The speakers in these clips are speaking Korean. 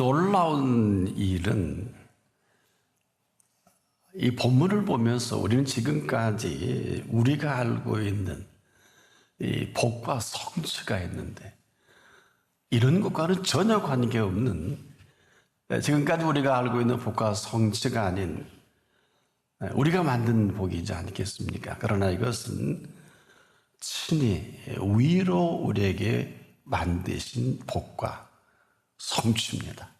놀라운 일은 이 본문을 보면서 우리는 지금까지 우리가 알고 있는 이 복과 성취가 있는데 이런 것과는 전혀 관계없는 지금까지 우리가 알고 있는 복과 성취가 아닌 우리가 만든 복이지 않겠습니까? 그러나 이것은 친히 위로 우리에게 만드신 복과 성취입니다.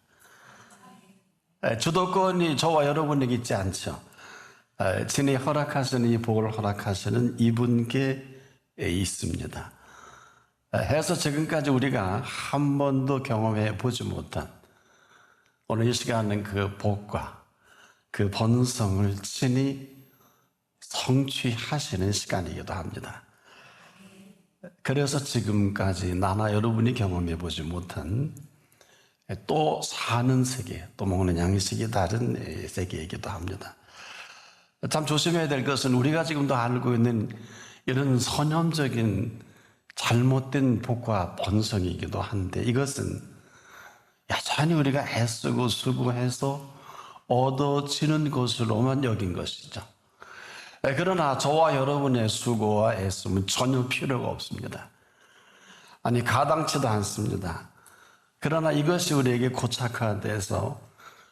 주도권이 저와 여러분에게 있지 않죠. 친히 허락하시는 이 복을 허락하시는 이분께 있습니다. 해서 지금까지 우리가 한 번도 경험해 보지 못한 오늘 이 시간은 그 복과 그 본성을 친히 성취하시는 시간이기도 합니다. 그래서 지금까지 나나 여러분이 경험해 보지 못한 또 사는 세계, 또 먹는 양식이 다른 세계이기도 합니다. 참 조심해야 될 것은 우리가 지금도 알고 있는 이런 선염적인 잘못된 복과 본성이기도 한데 이것은 여전히 우리가 애쓰고 수고해서 얻어지는 것으로만 여긴 것이죠. 그러나 저와 여러분의 수고와 애씀은 전혀 필요가 없습니다. 아니 가당치도 않습니다. 그러나 이것이 우리에게 고착화돼서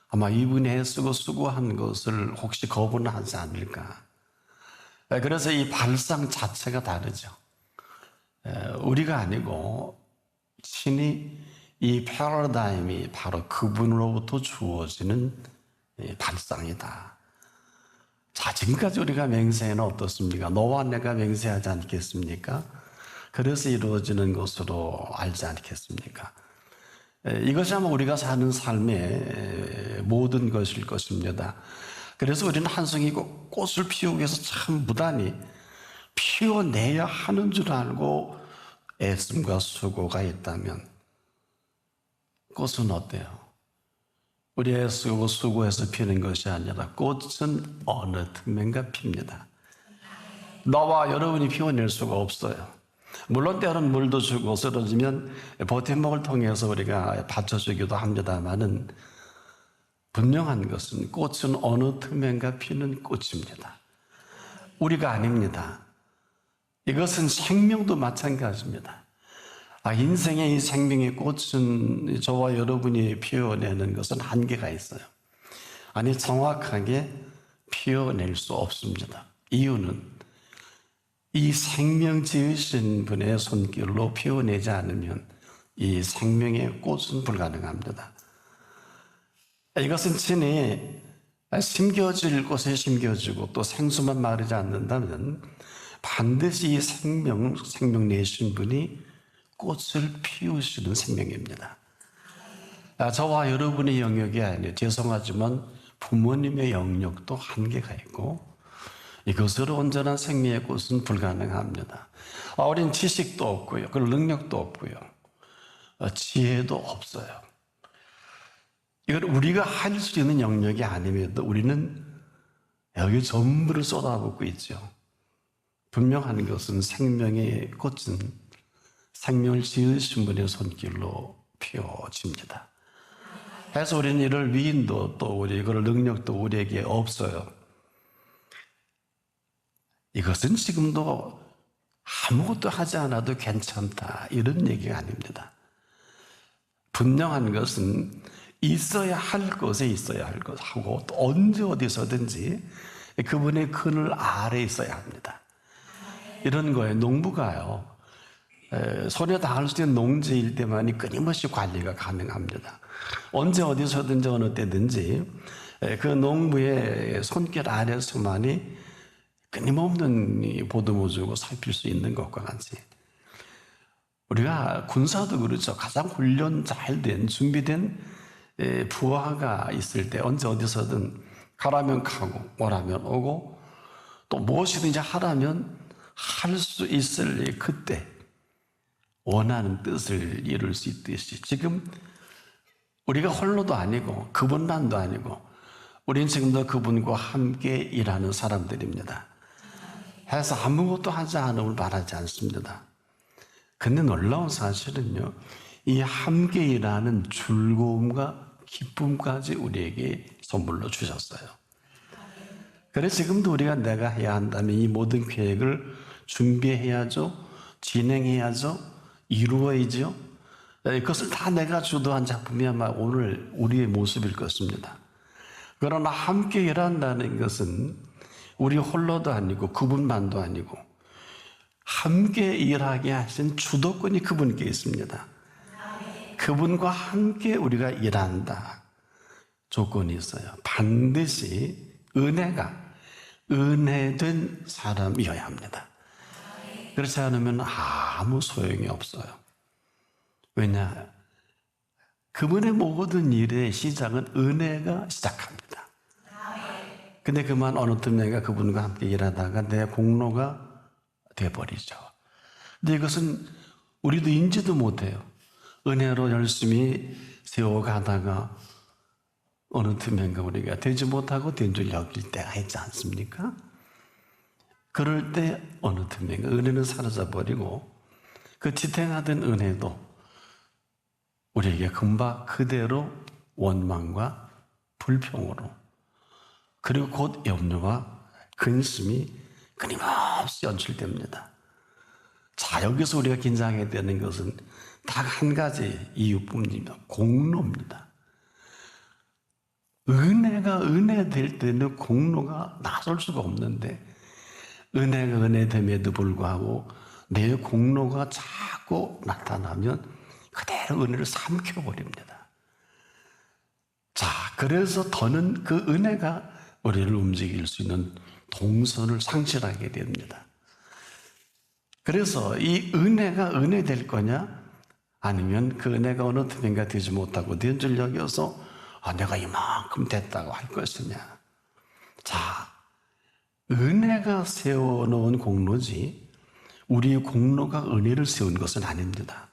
아마 이분이 애쓰고 수고한 것을 혹시 거부는 하지 않을까. 그래서 이 발상 자체가 다르죠. 우리가 아니고 친히 이 패러다임이 바로 그분으로부터 주어지는 발상이다. 자, 지금까지 우리가 맹세는 어떻습니까? 너와 내가 맹세하지 않겠습니까? 그래서 이루어지는 것으로 알지 않겠습니까? 이것이 아마 우리가 사는 삶의 모든 것일 것입니다. 그래서 우리는 한 송이 꽃을 피우기 위해서 참 무단히 피워내야 하는 줄 알고 애씀과 수고가 있다면 꽃은 어때요? 우리 애쓰고 수고해서 피는 것이 아니라 꽃은 어느 틈엔가 핍니다. 너와 여러분이 피워낼 수가 없어요. 물론 때로는 물도 주고 쓰러지면 버팀목을 통해서 우리가 받쳐주기도 합니다만은 분명한 것은 꽃은 어느 틈엔가 피는 꽃입니다. 우리가 아닙니다. 이것은 생명도 마찬가지입니다. 인생의 이 생명의 꽃은 저와 여러분이 피워내는 것은 한계가 있어요. 아니 정확하게 피워낼 수 없습니다. 이유는 이 생명 지으신 분의 손길로 피워내지 않으면 이 생명의 꽃은 불가능합니다. 이것은 친히 심겨질 곳에 심겨지고 또 생수만 마르지 않는다면 반드시 이 생명 내신 분이 꽃을 피우시는 생명입니다. 저와 여러분의 영역이 아니에요. 죄송하지만 부모님의 영역도 한계가 있고 이것으로 온전한 생명의 꽃은 불가능합니다. 우린 지식도 없고요. 그 능력도 없고요. 지혜도 없어요. 이걸 우리가 할 수 있는 영역이 아님에도 우리는 여기 전부를 쏟아붓고 있죠. 분명한 것은 생명의 꽃은 생명을 지으신 분의 손길로 피워집니다. 그래서 우리는 이럴 위인도 또 우리 그럴 능력도 우리에게 없어요. 이것은 지금도 아무것도 하지 않아도 괜찮다 이런 얘기가 아닙니다. 분명한 것은 있어야 할 것에 있어야 할 것하고 또 언제 어디서든지 그분의 그늘 아래 있어야 합니다. 이런 거에 농부가요. 손에 닿을 수 있는 농지일 때만이 끊임없이 관리가 가능합니다. 언제 어디서든지 어느 때든지 그 농부의 손길 아래서만이 끊임없는 보듬어 주고 살필 수 있는 것과 같이 우리가 군사도 그렇죠. 가장 훈련 잘 된 준비된 부하가 있을 때 언제 어디서든 가라면 가고 오라면 오고 또 무엇이든지 하라면 할 수 있을 그때 원하는 뜻을 이룰 수 있듯이 지금 우리가 홀로도 아니고 그분만도 아니고 우리는 지금도 그분과 함께 일하는 사람들입니다. 해서 아무것도 하지 않음을 바라지 않습니다. 근데 놀라운 사실은요, 이 함께 일하는 즐거움과 기쁨까지 우리에게 선물로 주셨어요. 그래서 지금도 우리가 내가 해야 한다면 이 모든 계획을 준비해야죠, 진행해야죠, 이루어야죠. 그것을 다 내가 주도한 작품이 아마 오늘 우리의 모습일 것입니다. 그러나 함께 일한다는 것은 우리 홀로도 아니고 그분만도 아니고 함께 일하게 하신 주도권이 그분께 있습니다. 그분과 함께 우리가 일한다. 조건이 있어요. 반드시 은혜된 사람이어야 합니다. 그렇지 않으면 아무 소용이 없어요. 왜냐? 그분의 모든 일의 시작은 은혜가 시작합니다. 근데 그만 어느 틈 내가 그분과 함께 일하다가 내 공로가 돼버리죠. 근데 이것은 우리도 인지도 못해요. 은혜로 열심히 세워가다가 어느 틈엔가 우리가 되지 못하고 된 줄 여길 때가 있지 않습니까? 그럴 때 어느 틈엔가 은혜는 사라져버리고 그 지탱하던 은혜도 우리에게 금방 그대로 원망과 불평으로 그리고 곧 염려와 근심이 끊임없이 연출됩니다. 자, 여기서 우리가 긴장해야 되는 것은 딱 한 가지 이유뿐입니다. 공로입니다. 은혜가 은혜 될 때는 공로가 나설 수가 없는데 은혜가 은혜됨에도 불구하고 내 공로가 자꾸 나타나면 그대로 은혜를 삼켜버립니다. 자, 그래서 더는 그 은혜가 우리를 움직일 수 있는 동선을 상실하게 됩니다. 그래서 이 은혜가 은혜 될 거냐? 아니면 그 은혜가 어느 틈인가 되지 못하고 된 줄 여겨서 내가 이만큼 됐다고 할 것이냐? 자, 은혜가 세워놓은 공로지 우리의 공로가 은혜를 세운 것은 아닙니다.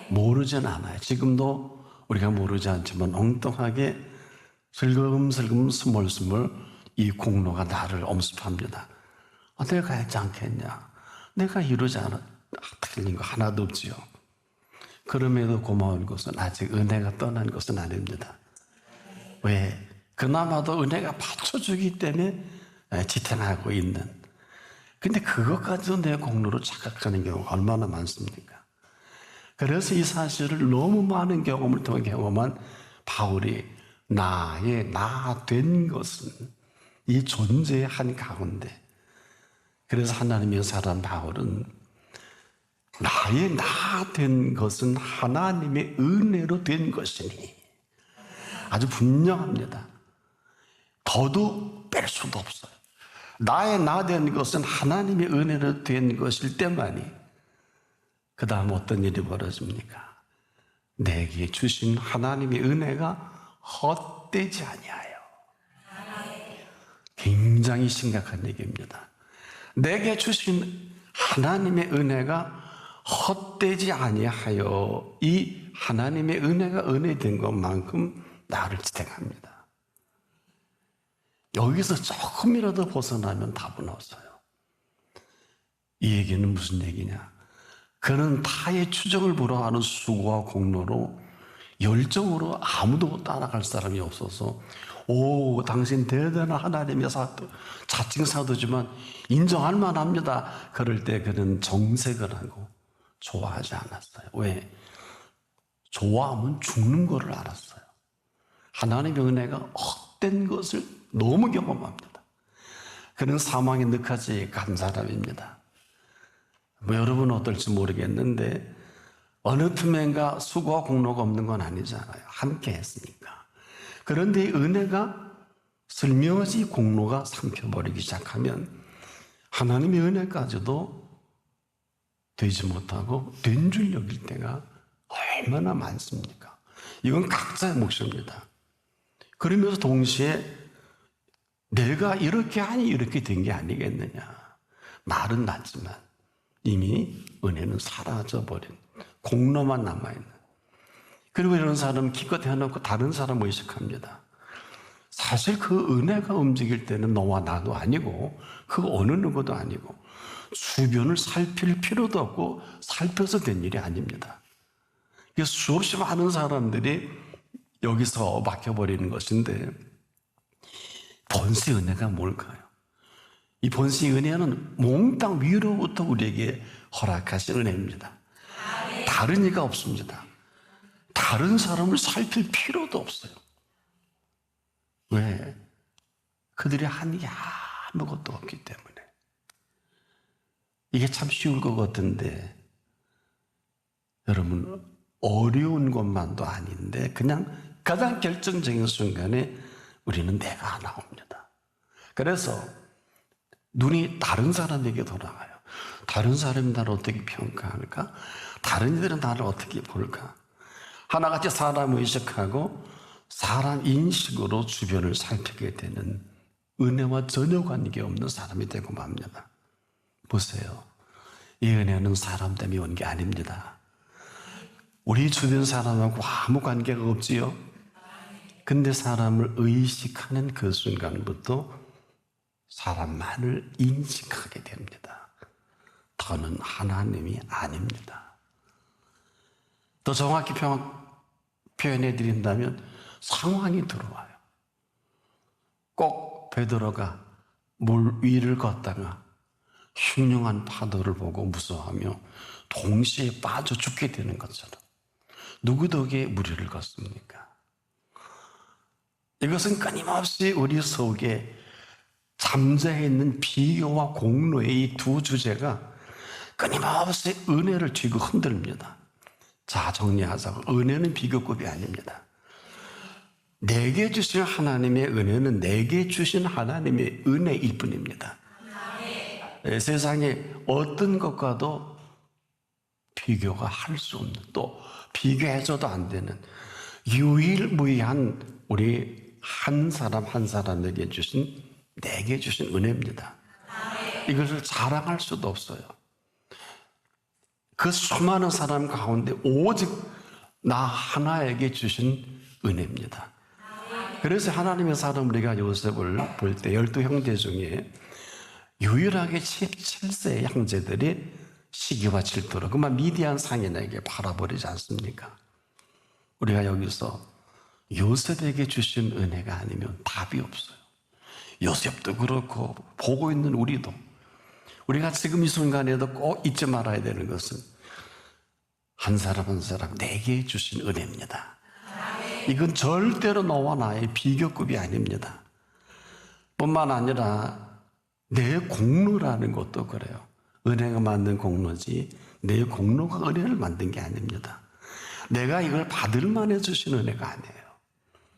모르진 않아요. 지금도 우리가 모르지 않지만 엉뚱하게 슬금슬금 스멀스멀 이 공로가 나를 엄습합니다. 내가 했지 않겠냐? 내가 이루지 않아 틀린 거 하나도 없지요. 그럼에도 고마운 것은 아직 은혜가 떠난 것은 아닙니다. 왜? 그나마도 은혜가 받쳐주기 때문에 지탱하고 있는. 근데 그것까지도 내 공로로 착각하는 경우가 얼마나 많습니까? 그래서 이 사실을 너무 많은 경험을 통해 경험한 바울이 나의 나 된 것은 이 존재의 한 가운데. 그래서 하나님의 사람 바울은 나의 나 된 것은 하나님의 은혜로 된 것이니 아주 분명합니다. 더도 뺄 수도 없어요. 나의 나 된 것은 하나님의 은혜로 된 것일 때만이 그 다음 어떤 일이 벌어집니까? 내게 주신 하나님의 은혜가 헛되지 아니하여. 굉장히 심각한 얘기입니다. 내게 주신 하나님의 은혜가 헛되지 아니하여 이 하나님의 은혜가 은혜된 것만큼 나를 지탱합니다. 여기서 조금이라도 벗어나면 답은 없어요. 이 얘기는 무슨 얘기냐? 그는 타의 추정을 불허하는 수고와 공로로 열정으로 아무도 따라갈 사람이 없어서 당신 대단한 하나님의 사도, 자칭 사도지만 인정할 만합니다. 그럴 때 그는 정색을 하고 좋아하지 않았어요. 왜? 좋아하면 죽는 것을 알았어요. 하나님의 은혜가 헛된 것을 너무 경험합니다. 그는 사망의 늑까지 간 사람입니다. 여러분은 어떨지 모르겠는데 어느 틈엔가 수고와 공로가 없는 건 아니잖아요. 함께 했으니까. 그런데 이 은혜가 슬며시 공로가 삼켜버리기 시작하면 하나님의 은혜까지도 되지 못하고 된 줄 여길 때가 얼마나 많습니까? 이건 각자의 몫입니다. 그러면서 동시에 내가 이렇게 하니 이렇게 된 게 아니겠느냐. 말은 낫지만 이미 은혜는 사라져버린 공로만 남아있는. 그리고 이런 사람은 기껏 해놓고 다른 사람 의식합니다. 사실 그 은혜가 움직일 때는 너와 나도 아니고 그 어느 누구도 아니고 주변을 살필 필요도 없고 살펴서 된 일이 아닙니다. 수없이 많은 사람들이 여기서 막혀버리는 것인데, 본세 은혜가 뭘까요? 이 본세 은혜는 몽땅 위로부터 우리에게 허락하신 은혜입니다. 다른 이가 없습니다. 다른 사람을 살필 필요도 없어요. 왜? 그들이 한 일이 아무것도 없기 때문에. 이게 참 쉬울 것 같은데, 여러분, 어려운 것만도 아닌데 그냥 가장 결정적인 순간에 우리는 내가 나옵니다. 그래서 눈이 다른 사람에게 돌아가요. 다른 사람이 나를 어떻게 평가할까? 다른 이들은 나를 어떻게 볼까? 하나같이 사람 의식하고 사람 인식으로 주변을 살피게 되는 은혜와 전혀 관계없는 사람이 되고 맙니다. 보세요. 이 은혜는 사람 때문에 온 게 아닙니다. 우리 주변 사람하고 아무 관계가 없지요. 근데 사람을 의식하는 그 순간부터 사람만을 인식하게 됩니다. 더는 하나님이 아닙니다. 더 정확히 표현해 드린다면 상황이 들어와요. 꼭 베드로가 물 위를 걷다가 흉흉한 파도를 보고 무서워하며 동시에 빠져 죽게 되는 것처럼 누구 덕에 무리를 걷습니까? 이것은 끊임없이 우리 속에 잠재해 있는 비교와 공로의 이 두 주제가 끊임없이 은혜를 쥐고 흔듭니다. 자, 정리하자고. 은혜는 비교급이 아닙니다. 내게 주신 하나님의 은혜는 내게 주신 하나님의 은혜일 뿐입니다. 세상에 어떤 것과도 비교가 할 수 없는, 또 비교해줘도 안 되는 유일무이한 우리 한 사람 한 사람에게 주신, 내게 주신 은혜입니다. 이것을 자랑할 수도 없어요. 그 수많은 사람 가운데 오직 나 하나에게 주신 은혜입니다. 그래서 하나님의 사람 우리가 요셉을 볼 때 12 형제 중에 유일하게 17세의 형제들이 시기와 질투로 그만 미디안 상인에게 팔아버리지 않습니까? 우리가 여기서 요셉에게 주신 은혜가 아니면 답이 없어요. 요셉도 그렇고 보고 있는 우리도, 우리가 지금 이 순간에도 꼭 잊지 말아야 되는 것은 한 사람 한 사람 내게 주신 은혜입니다. 이건 절대로 너와 나의 비교급이 아닙니다. 뿐만 아니라 내 공로라는 것도 그래요. 은혜가 만든 공로지 내 공로가 은혜를 만든 게 아닙니다. 내가 이걸 받을 만해 주신 은혜가 아니에요.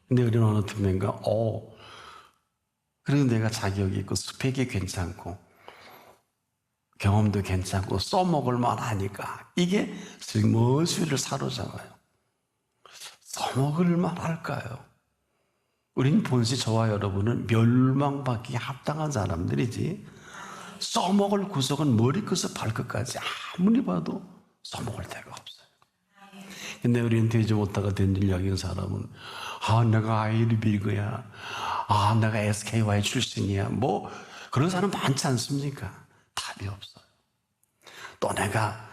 근데 우리는 어느 틈엔가 그래도 내가 자격이 있고 스펙이 괜찮고 경험도 괜찮고 써먹을 만하니까 이게 슬머시를 사로잡아요. 써먹을 만할까요? 우린 본시 저와 여러분은 멸망받기에 합당한 사람들이지 써먹을 구석은 머리끝에서 발끝까지 아무리 봐도 써먹을 데가 없어요. 근데 우리는 되지 못하고 된 일 여긴 사람은 내가 아이리비그야, 내가 SKY 출신이야, 뭐 그런 사람 많지 않습니까? 답이 없어요. 또 내가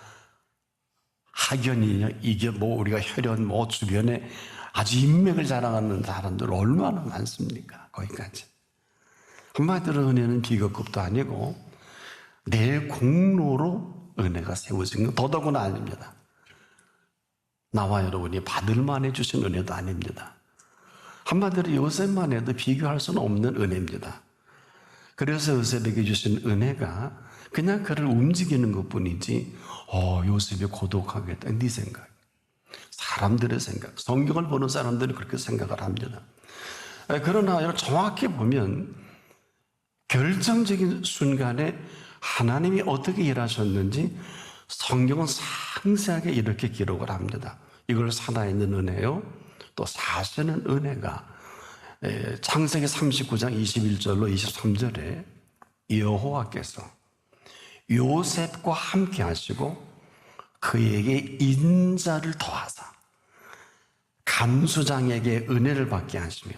학연이냐, 이게 뭐 우리가 혈연 뭐 주변에 아주 인맥을 자랑하는 사람들 얼마나 많습니까? 거기까지. 한마디로 은혜는 비교급도 아니고 내 공로로 은혜가 세워진 건 더더구나 아닙니다. 나와 여러분이 받을 만해 주신 은혜도 아닙니다. 한마디로 요셉만 해도 비교할 수는 없는 은혜입니다. 그래서 요셉에게 주신 은혜가 그냥 그를 움직이는 것뿐이지 요셉이 고독하겠다, 네 생각, 사람들의 생각, 성경을 보는 사람들은 그렇게 생각을 합니다. 그러나 정확히 보면 결정적인 순간에 하나님이 어떻게 일하셨는지 성경은 상세하게 이렇게 기록을 합니다. 이걸 살아있는 은혜요, 또 사시는 은혜가 창세기 39장 21절로 23절에 여호와께서 요셉과 함께 하시고 그에게 인자를 더하사 간수장에게 은혜를 받게 하시며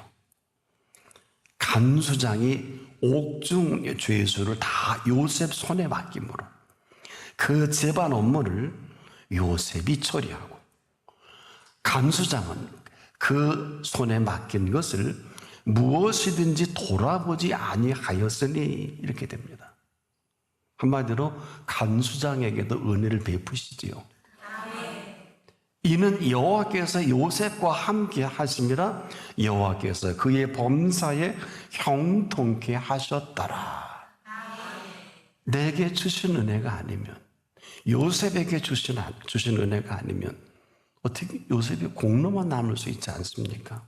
간수장이 옥중 죄수를 다 요셉 손에 맡김으로 그 재반 업무를 요셉이 처리하고 간수장은 그 손에 맡긴 것을 무엇이든지 돌아보지 아니하였으니 이렇게 됩니다. 한마디로 간수장에게도 은혜를 베푸시지요. 이는 여호와께서 요셉과 함께 하심이라 여호와께서 그의 범사에 형통케 하셨더라. 내게 주신 은혜가 아니면, 요셉에게 주신 은혜가 아니면 어떻게 요셉이 공로만 남을 수 있지 않습니까?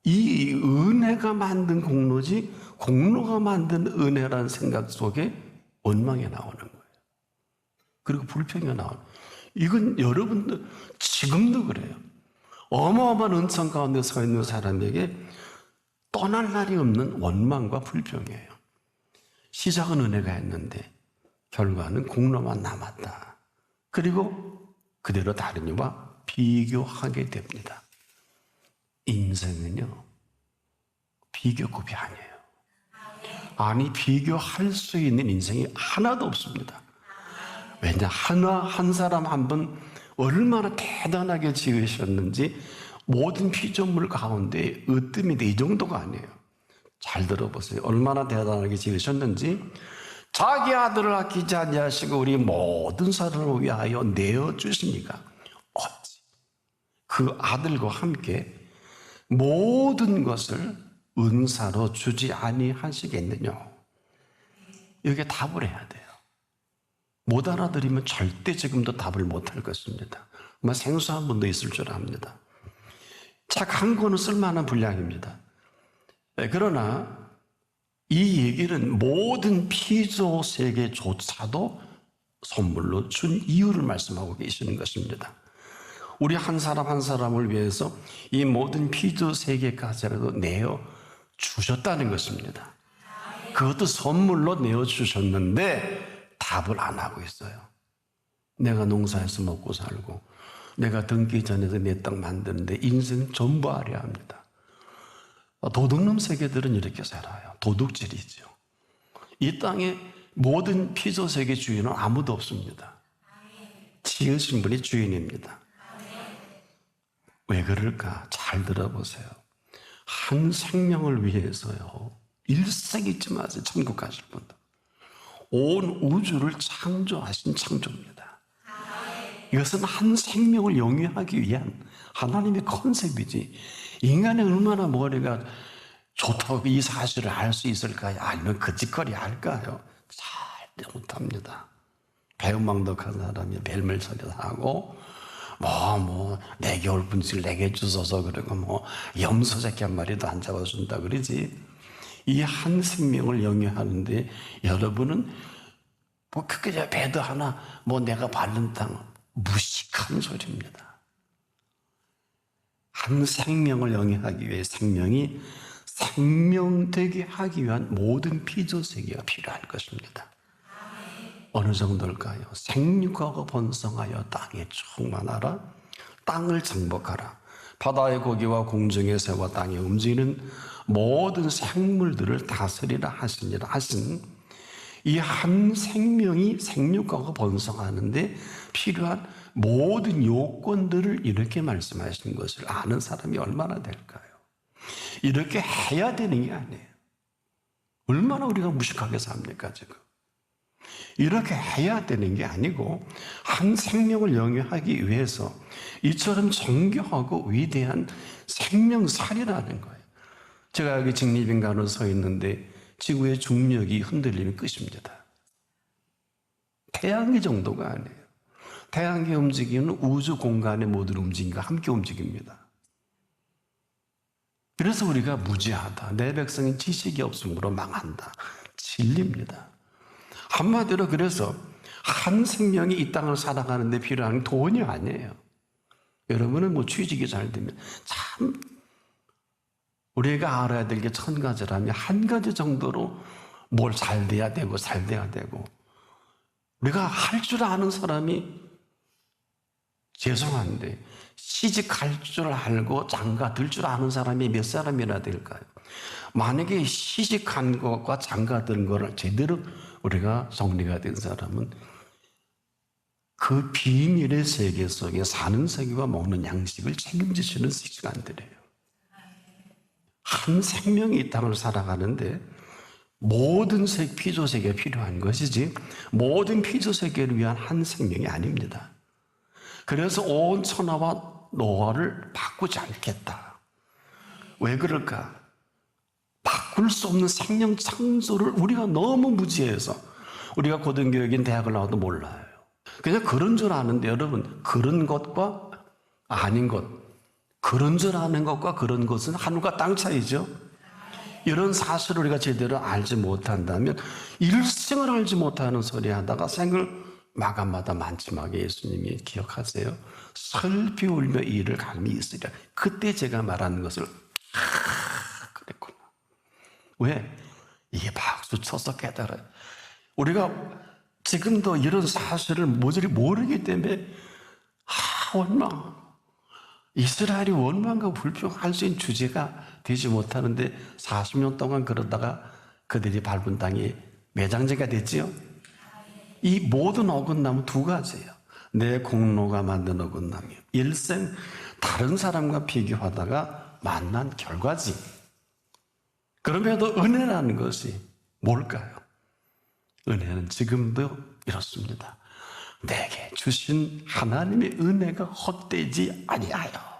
이 은혜가 만든 공로지 공로가 만든 은혜라는 생각 속에 원망이 나오는 거예요. 그리고 불평이 나오는 거예요. 이건 여러분들 지금도 그래요. 어마어마한 은총 가운데 서 있는 사람에게 떠날 날이 없는 원망과 불평이에요. 시작은 은혜가 했는데 결과는 공로만 남았다. 그리고 그대로 다른 이와 비교하게 됩니다. 인생은요, 비교급이 아니에요. 아니, 비교할 수 있는 인생이 하나도 없습니다. 왜냐, 한 사람 한 분 얼마나 대단하게 지으셨는지 모든 피조물 가운데 으뜸인데 이 정도가 아니에요. 잘 들어보세요. 얼마나 대단하게 지으셨는지 자기 아들을 아끼지 아니하시고 우리 모든 사람을 위하여 내어주시니까 어찌 그 아들과 함께 모든 것을 은사로 주지 아니하시겠느냐. 여기에 답을 해야 돼요. 못 알아들으면 절대 지금도 답을 못할 것입니다. 아마 생소한 분도 있을 줄 압니다. 책 한 권은 쓸만한 분량입니다. 그러나 이 얘기는 모든 피조 세계조차도 선물로 준 이유를 말씀하고 계시는 것입니다. 우리 한 사람 한 사람을 위해서 이 모든 피조 세계까지라도 내어 주셨다는 것입니다. 그것도 선물로 내어 주셨는데 답을 안 하고 있어요. 내가 농사에서 먹고 살고 내가 등기 전에서 내 땅 만드는데 인생 전부 하려 합니다. 도둑놈 세계들은 이렇게 살아요. 도둑질이죠. 이 땅에 모든 피조 세계 주인은 아무도 없습니다. 지으신 분이 주인입니다. 왜 그럴까? 잘 들어보세요. 한 생명을 위해서요, 일생 잊지 마세요. 천국 가실 분들. 온 우주를 창조하신 창조입니다. 이것은 한 생명을 영위하기 위한 하나님의 컨셉이지, 인간이 얼마나 머리가 좋다고 이 사실을 알 수 있을까요? 알면 거짓거리 할까요? 잘 못합니다. 배은망덕한 사람이 벨멜소리 하고 네 개월 분씩 내게 주소서 그러고 염소 새끼 한 마리도 안 잡아준다 그러지. 이 한 생명을 영위하는데 여러분은 그게 배도 하나 내가 밟는 땅 무식한 소리입니다. 한 생명을 영위하기 위해 생명이 생명되게 하기 위한 모든 피조세계가 필요할 것입니다. 어느 정도일까요? 생육하고 번성하여 땅에 충만하라. 땅을 정복하라. 바다의 고기와 공중의 새와 땅에 움직이는 모든 생물들을 다스리라 하시니라 하신 이 한 생명이 생육하고 번성하는데 필요한 모든 요건들을 이렇게 말씀하시는 것을 아는 사람이 얼마나 될까요? 이렇게 해야 되는 게 아니에요. 얼마나 우리가 무식하게 삽니까 지금. 이렇게 해야 되는 게 아니고 한 생명을 영위하기 위해서 이처럼 정교하고 위대한 생명살이라는 거예요. 제가 여기 직립인간으로 서 있는데 지구의 중력이 흔들리면 끝입니다. 태양의 정도가 아니에요. 태양이 움직이는 우주 공간의 모든 움직임과 함께 움직입니다. 그래서 우리가 무지하다. 내 백성이 지식이 없으므로 망한다. 진리입니다. 한마디로 그래서 한 생명이 이 땅을 살아가는 데 필요한 돈이 아니에요. 여러분은 취직이 잘 되면 참 우리가 알아야 될 게 1000가지라면 한 가지 정도로 뭘 잘 돼야 되고 잘 돼야 되고, 우리가 할 줄 아는 사람이, 죄송한데 시집갈 줄 알고 장가 들 줄 아는 사람이 몇 사람이나 될까요? 만약에 시집간 것과 장가 든 거를 제대로 우리가 정리가 된 사람은 그 비밀의 세계 속에 사는 세계와 먹는 양식을 책임지시는 시간들이에요. 한 생명이 이 땅을 살아가는데 모든 피조세계가 필요한 것이지 모든 피조세계를 위한 한 생명이 아닙니다. 그래서 온 천하와 노화를 바꾸지 않겠다. 왜 그럴까? 바꿀 수 없는 생명 창조를 우리가 너무 무지해서 우리가 고등교육인 대학을 나와도 몰라요. 그냥 그런 줄 아는데 여러분, 그런 것과 아닌 것, 그런 줄 아는 것과 그런 것은 하늘과 땅 차이죠. 이런 사실을 우리가 제대로 알지 못한다면 일생을 알지 못하는 소리 하다가 생을 마감마다 만침하게 예수님이 기억하세요. 슬피 울며 이 일을 감히 있으리라. 그때 제가 말하는 것을 그랬구나. 왜? 이게 박수 쳐서 깨달아요. 우리가 지금도 이런 사실을 모조리 모르기 때문에 원망. 이스라엘이 원망과 불평할 수 있는 주제가 되지 못하는데 40년 동안 그러다가 그들이 밟은 땅이 매장제가 됐지요. 이 모든 어긋남은 두 가지예요. 내 공로가 만든 어긋남이요. 일생 다른 사람과 비교하다가 만난 결과지. 그럼에도 은혜라는 것이 뭘까요? 은혜는 지금도 이렇습니다. 내게 주신 하나님의 은혜가 헛되지 아니하여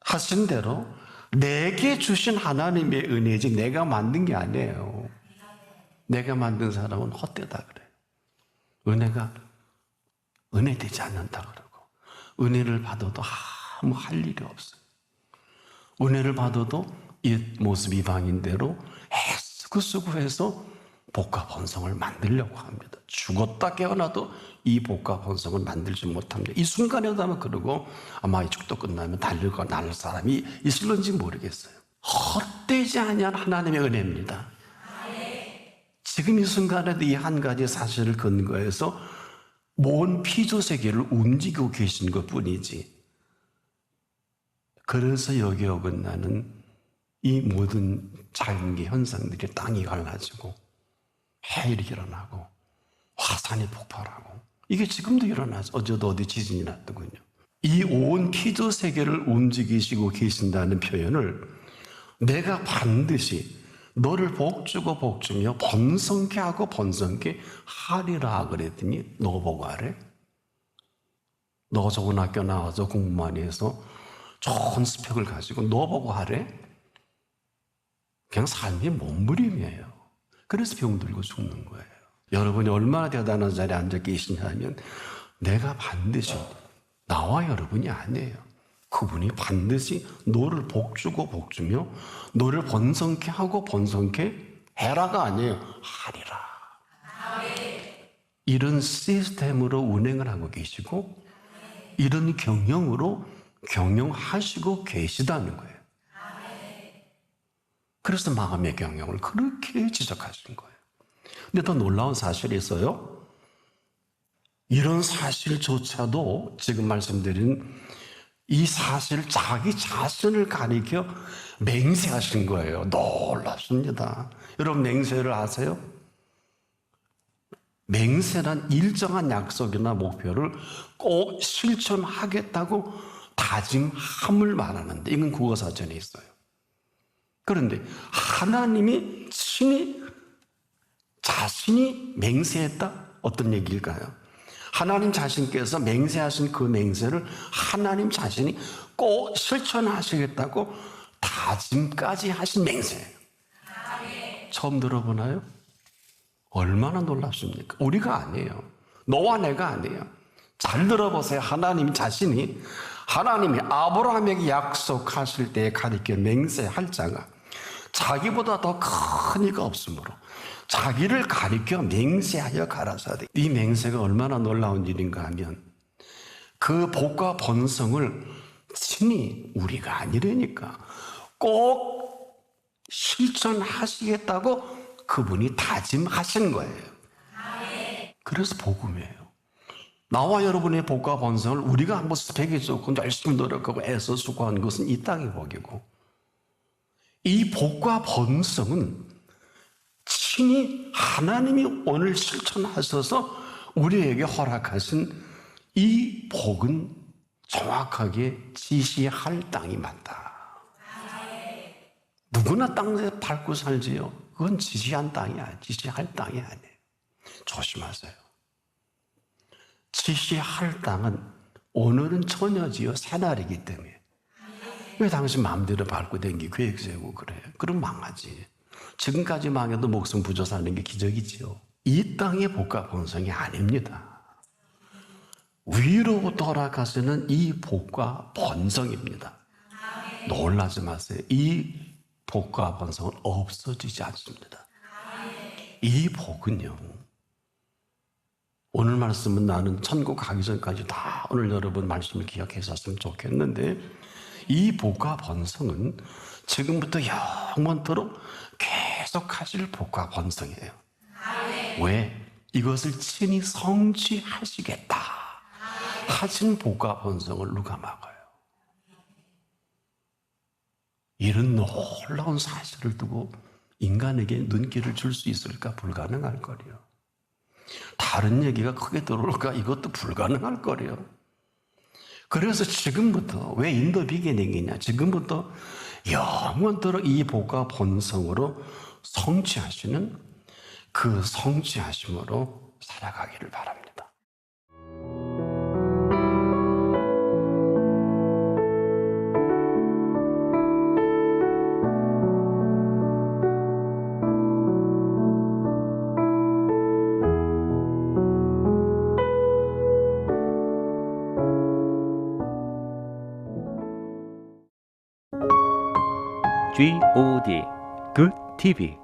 하신 대로 내게 주신 하나님의 은혜지 내가 만든 게 아니에요. 내가 만든 사람은 헛되다 그래요. 은혜가 은혜되지 않는다 그러고 은혜를 받아도 아무 할 일이 없어요. 은혜를 받아도 이 모습 이방인대로 애쓰고 쓰고 해서 복과 번성을 만들려고 합니다. 죽었다 깨어나도 이 복과 번성을 만들지 못합니다. 이 순간에도 아마 그러고 아마 이 축도 끝나면 달릴거 날 사람이 있을런지 모르겠어요. 헛되지 아니한 하나님의 은혜입니다. 지금 이 순간에도 이 한 가지 사실을 근거해서 모든 피조세계를 움직이고 계신 것뿐이지. 그래서 여기 어긋나는 이 모든 자연계 현상들이 땅이 갈라지고 해일이 일어나고 화산이 폭발하고 이게 지금도 일어나죠. 어제도 어디 지진이 났더군요. 이 온 피조세계를 움직이시고 계신다는 표현을 내가 반드시 너를 복주고 복주며 번성케 하고 번성케 하리라 그랬더니 너 보고 하래? 너 좋은 학교 나와서 공부 많이 해서 좋은 스펙을 가지고 너 보고 하래? 그냥 삶이 몸부림이에요. 그래서 병들고 죽는 거예요. 여러분이 얼마나 대단한 자리에 앉아 계시냐면 내가 반드시 나와 여러분이 아니에요. 그분이 반드시 너를 복주고 복주며 너를 번성케 하고 번성케 해라가 아니에요. 하리라. 이런 시스템으로 운행을 하고 계시고 이런 경영으로 경영하시고 계시다는 거예요. 그래서 마음의 경영을 그렇게 지적하신 거예요. 근데 더 놀라운 사실이 있어요. 이런 사실조차도 지금 말씀드린 이 사실 자기 자신을 가리켜 맹세하신 거예요. 놀랍습니다. 여러분 맹세를 아세요? 맹세란 일정한 약속이나 목표를 꼭 실천하겠다고 다짐함을 말하는데 이건 국어사전에 있어요. 그런데 하나님이 자신이 맹세했다? 어떤 얘기일까요? 하나님 자신께서 맹세하신 그 맹세를 하나님 자신이 꼭 실천하시겠다고 다짐까지 하신 맹세예요. 처음 들어보나요? 얼마나 놀랍습니까? 우리가 아니에요. 너와 내가 아니에요. 잘 들어보세요. 하나님 자신이 하나님이 아브라함에게 약속하실 때에 가리켜 맹세할 자가 자기보다 더 큰 이가 없으므로 자기를 가리켜 맹세하여 가라사대. 이 맹세가 얼마나 놀라운 일인가 하면 그 복과 번성을 친히 우리가 아니라니까 꼭 실천하시겠다고 그분이 다짐하신 거예요. 그래서 복음이에요. 나와 여러분의 복과 번성을 우리가 한번 스펙이 좋고 열심히 노력하고 애써 수고한 것은 이 땅의 복이고 이 복과 번성은 친히 하나님이 오늘 실천하셔서 우리에게 허락하신 이 복은 정확하게 지시할 땅이 맞다. 누구나 땅에 밟고 살지요. 그건 지시한 땅이 아니에요. 지시할 땅이 아니에요. 조심하세요. 지시할 땅은 오늘은 처녀지요 새날이기 때문에 왜 당신 마음대로 밟고 댕기 계획 세우고 그래? 그럼 망하지. 지금까지 망해도 목숨 부져 사는 게 기적이지요. 이 땅의 복과 번성이 아닙니다. 위로부터 허락하시는 이 복과 번성입니다. 놀라지 마세요. 이 복과 번성은 없어지지 않습니다. 이 복은요, 오늘 말씀은 나는 천국 가기 전까지 다 오늘 여러분 말씀을 기억했었으면 좋겠는데, 이 복과 번성은 지금부터 영원토록 계속 하실 복과 번성이에요. 왜? 이것을 친히 성취하시겠다 하신 복과 번성을 누가 막아요? 이런 놀라운 사실을 두고 인간에게 눈길을 줄 수 있을까? 불가능할 거래요. 다른 얘기가 크게 들어올까? 이것도 불가능할 거래요. 그래서 지금부터 왜 인도 비기닝이냐? 지금부터 영원토록 이 복과 본성으로 성취하시는 그 성취하심으로 살아가기를 바랍니다. GOD Good TV